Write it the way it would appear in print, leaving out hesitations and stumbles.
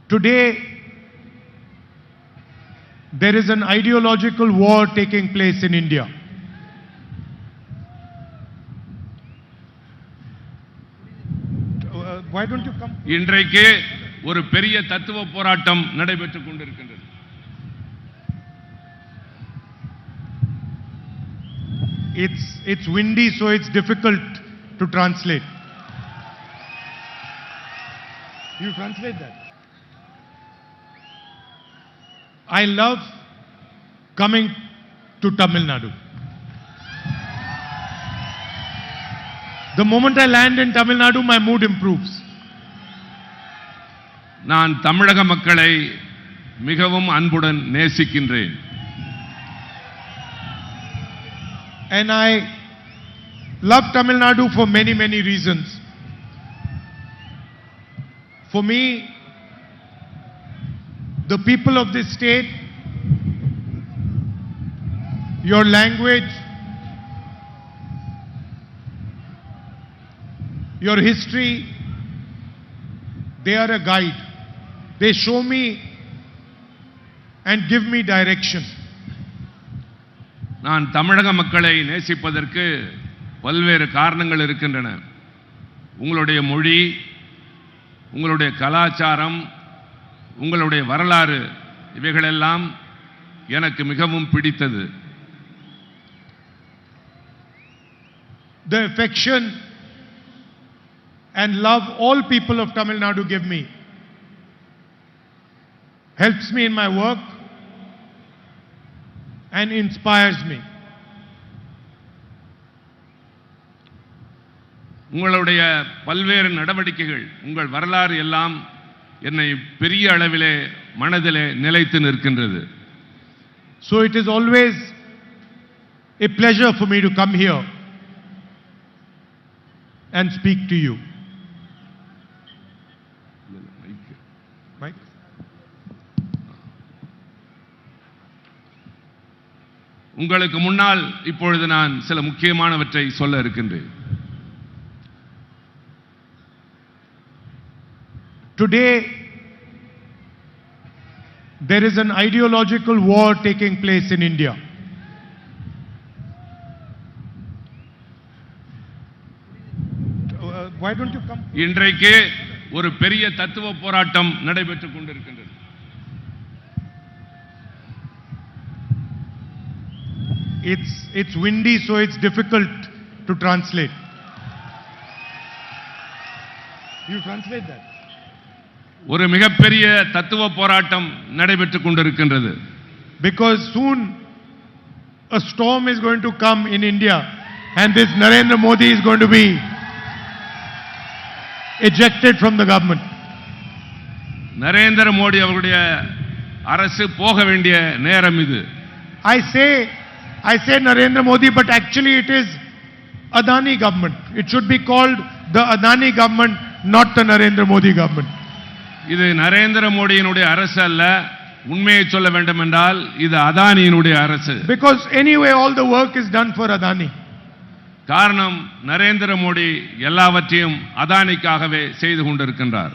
Today, there is an ideological war taking place in India. Why don't you come? இன்றைக்கு ஒரு பெரிய தத்துவ போராட்டம் நடைபெற்றுக் கொண்டிருக்கின்றது. It's windy, so it's difficult to translate. You translate that. I love coming to Tamil Nadu. The moment I land in Tamil Nadu, my mood improves. நான் தமிழக மக்களை மிகவும் அன்புடன் நேசிக்கின்றேன். And I love Tamil Nadu for many, many reasons. For me, the people of this state, your language, your history, they are a guide. They show me and give me direction. நான் தமிழக மக்களை நேசிப்பதற்கு பல்வேறு காரணங்கள் இருக்கின்றன. உங்களுடைய மொழி, உங்களுடைய கலாச்சாரம், உங்களுடைய வரலாறு, இவைகளெல்லாம் எனக்கு மிகவும் பிடித்தது. The affection and love all people of Tamil Nadu give me helps me in my work and inspires me. உங்களுடைய பல்வேறு நடவடிக்கைகள், உங்கள் வரலாறு எல்லாம் என்னை பெரிய அளவிலே மனதிலே நிலைத்து நிற்கின்றது. So it is always a pleasure for me to come here and speak to you. Mike? உங்களுக்கு முன்னால் இப்பொழுது நான் சில முக்கியமானவற்றை சொல்ல இருக்கின்றேன். Today, there is an ideological war taking place in India. Why don't you come? இன்றைக்கு ஒரு பெரிய தத்துவ போராட்டம் நடைபெற்றுக் கொண்டிருக்கின்றது. It's windy, so it's difficult to translate. You translate that. ஒரு மிகப்பெரிய தத்துவ போராட்டம் நடைபெற்றுக் கொண்டிருக்கின்றது. Because soon a storm is going to come in India and this Narendra Modi is going to be ejected from the government. Narendra Modi அவருடைய அரசு போக வேண்டிய நேரம் இது. I say Narendra Modi, but actually it is Adani government. It should be called the Adani government, not the Narendra Modi government. இது நரேந்திர மோடியினுடைய அரசு அல்ல, உண்மையை சொல்ல வேண்டும் என்றால் இது அதானியினுடைய அரசு. Because anyway all the work is done for Adani. காரணம் நரேந்திர மோடி எல்லாவற்றையும் அதானிக்காகவே செய்து கொண்டிருக்கின்றார்.